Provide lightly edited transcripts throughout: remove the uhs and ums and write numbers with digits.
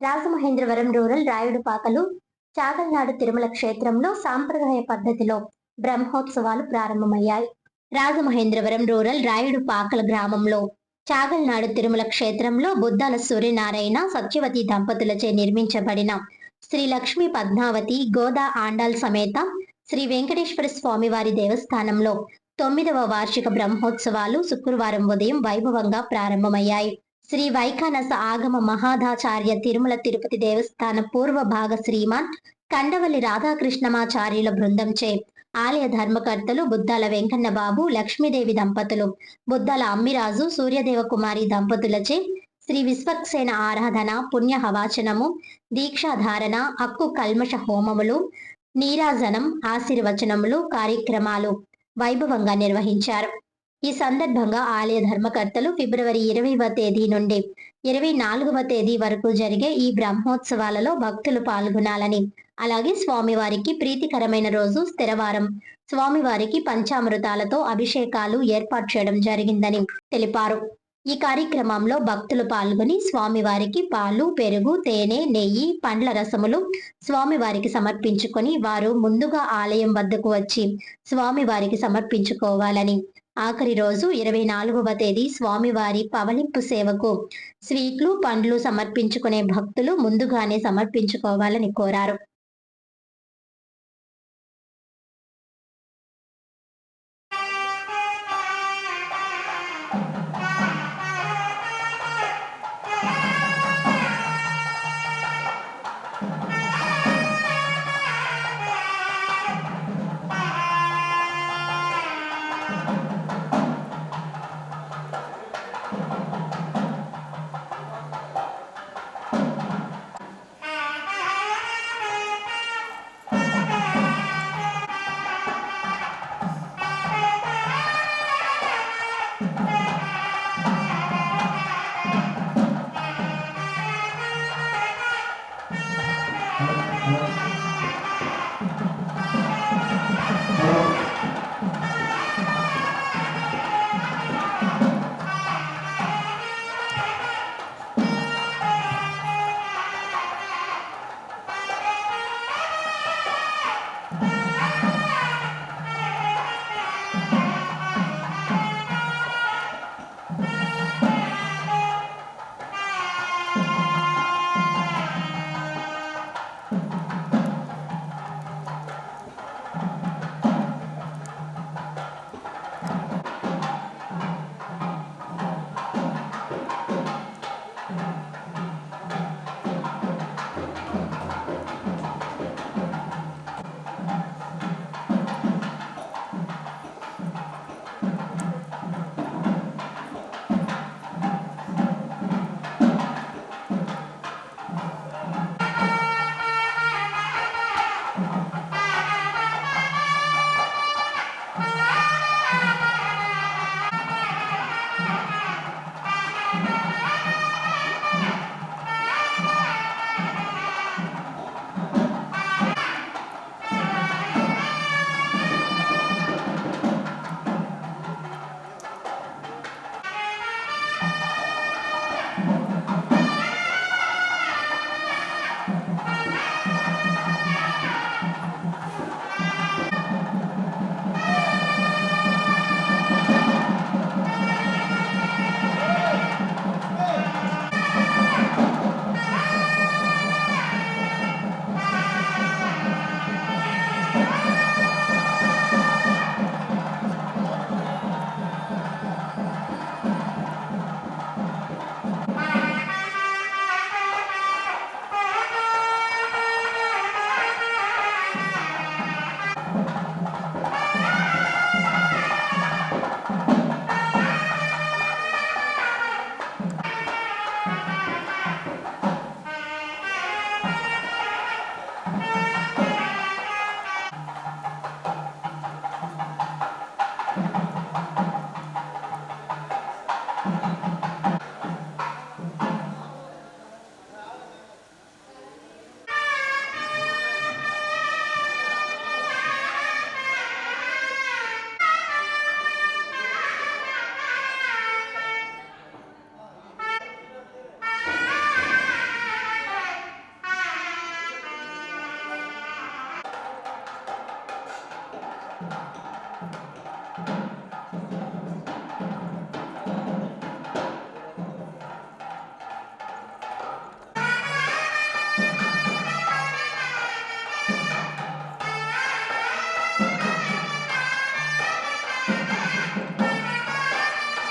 Rajamahendravaram rural రాయుడుపాకలు Chagalnadu Tirumala క్షేత్రంలో సాంప్రదాయ పద్ధతిలో బ్రహ్మోత్సవాలు ప్రారంభమయ్యాయి. రాజమహేంద్రవరం రూరల్ రాయుడుపాకల గ్రామంలో చాగల్నాడు తిరుమల క్షేత్రంలో బుద్దాల సూర్యనారాయణ సత్యవతి దంపతులచే నిర్మించబడిన శ్రీ లక్ష్మీ పద్మావతి గోదా ఆండాల్ సమేత శ్రీ వెంకటేశ్వర స్వామివారి దేవస్థానంలో 9వ వార్షిక బ్రహ్మోత్సవాలు శుక్రవారం ఉదయం వైభవంగా ప్రారంభమయ్యాయి. శ్రీ వైఖానస ఆగమ మహాదాచార్య తిరుమల తిరుపతి దేవస్థాన పూర్వ భాగ శ్రీమాన్ కండవల్లి రాధాకృష్ణమాచార్యుల బృందంచే ఆలయ ధర్మకర్తలు బుద్దాల వెంకన్న బాబు లక్ష్మీదేవి దంపతులు, బుద్దాల అమ్మిరాజు సూర్యదేవ కుమారి దంపతులచే శ్రీ విశ్వక్సేన ఆరాధన, పుణ్య హవాచనము, దీక్షాధారణ, అక్కు కల్మష హోమములు, నీరాజనం, ఆశీర్వచనములు కార్యక్రమాలు వైభవంగా నిర్వహించారు. ఈ సందర్భంగా ఆలయ ధర్మకర్తలు ఫిబ్రవరి 20వ తేదీ నుండి 24వ తేదీ వరకు జరిగే ఈ బ్రహ్మోత్సవాలలో భక్తులు పాల్గొనాలని, అలాగే స్వామివారికి ప్రీతికరమైన రోజు స్థిరవారం స్వామివారికి పంచామృతాలతో అభిషేకాలు ఏర్పాటు చేయడం జరిగిందని తెలిపారు. ఈ కార్యక్రమంలో భక్తులు పాల్గొని స్వామివారికి పాలు, పెరుగు, తేనె, నెయ్యి, పండ్ల రసములు స్వామివారికి సమర్పించుకొని వారు ముందుగా ఆలయం వద్దకు వచ్చి స్వామివారికి సమర్పించుకోవాలని, ఆఖరి రోజు 24వ తేదీ స్వామివారి పవలింపు సేవకు స్వీట్లు, పండ్లు సమర్పించుకునే భక్తులు ముందుగానే సమర్పించుకోవాలని కోరారు.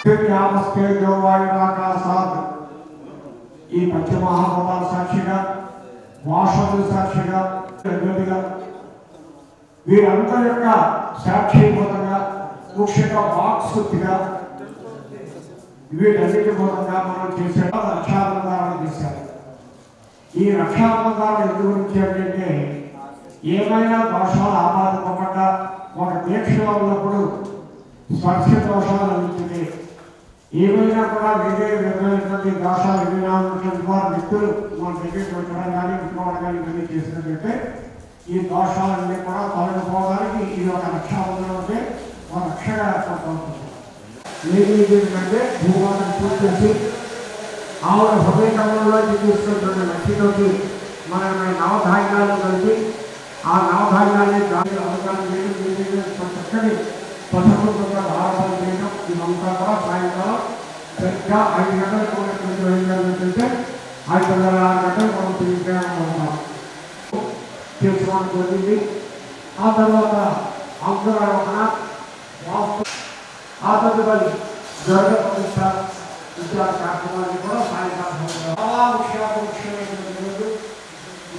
నమస్తే వాయురాకాశాత్ ఈ పంచమహాభూతాల సాక్షిగా వాసవుల సాక్షిగా జ్యోతిగా వీరందరి యొక్క సాక్షిభూతంగా ముఖ్యంగా వాక్శుద్ధిగా వీటన్నిటి మూలంగా మనం చేసే రక్షాబంధాలను చేశారు. ఈ రక్షాబంధాలు ఎందు గురించి ఏంటంటే ఏమైనా దోషాలు ఆపాదింపకుండా ఒక దీక్షలో ఉన్నప్పుడు స్పర్శ దోషాలు లభించింది. ఏమైనా కూడా వేరే విధమైనటువంటి దోషాలు ఏమైనా ఉన్నటువంటి వారు వ్యక్తులు మన దగ్గరికి వచ్చడం కానీ ఇంకోవడం కానీ ఇవన్నీ చేసినట్లయితే ఈ దోషాలన్నీ కూడా తొలగిపోవడానికి ఇది ఒక రక్షాబంధం అంటే ఒక రక్షగా ఏర్పడుతుంది. ఏంటంటే భూమాతను పూర్తి చేసి ఆవిడ హృదయంలో తీసుకున్నటువంటి లక్ష్మితోటి మన నవధాన్యాలు కలిపి ఆ నవధాన్యాన్ని దాని అవగాహన చక్కని పథకంగా ఆరాధన చేయడం ఇదంతా కూడా సాయంకాలం సరిగ్గా 5 గంటలకు ఏంటంటే 5:30 గంటలు మనం తిరిగి ఉన్నాం చేసుకోవడం జరిగింది. ఆ తర్వాత అంకురారోపణ వాస్తు ఆ తదుపరి గర్భ ప్రతిష్ట ఇత్యాది కార్యక్రమాన్ని కూడా సాయంకాలం చాలా ముఖ్యమైనటువంటి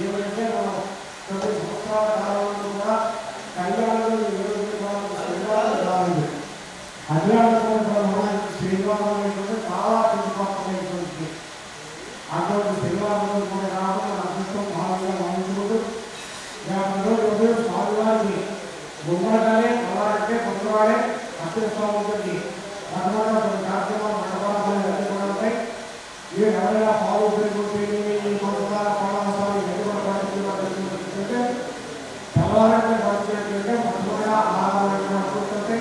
ఏమంటే మనం 9 సంవత్సరాల కాలంలో కూడా కళ్యాణంలో కళ్యాణం శ్రీనివాసం అనేటువంటి చాలా ప్రతిపాదమైనటువంటి అటువంటి శ్రీనివాసం కూడా రావడం మన అదృష్టం భాగంగా భావించుకుంటూ ఉదయం స్వామివారికి గుమ్మడిగానే అలాగే కొత్తవాడే అత్యస్వామికి భగవంతుడు కొన్ని కార్యక్రమాలు మండపాలు కూడా ఉంటాయి. ఇవి ఎవరైనా పాలు తెల్లవారంటే పడుతుంటే మంచిగా ఆహారం పడుతుంటే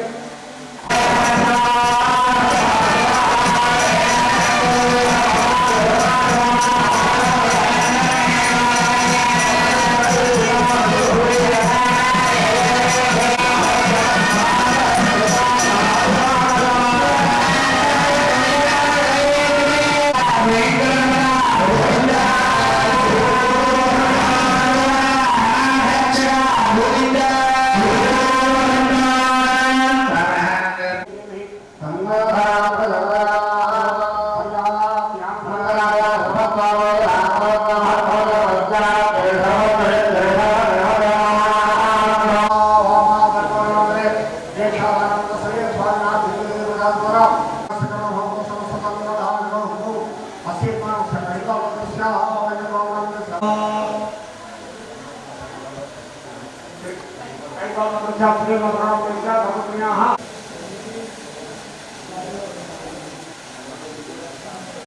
Jump in the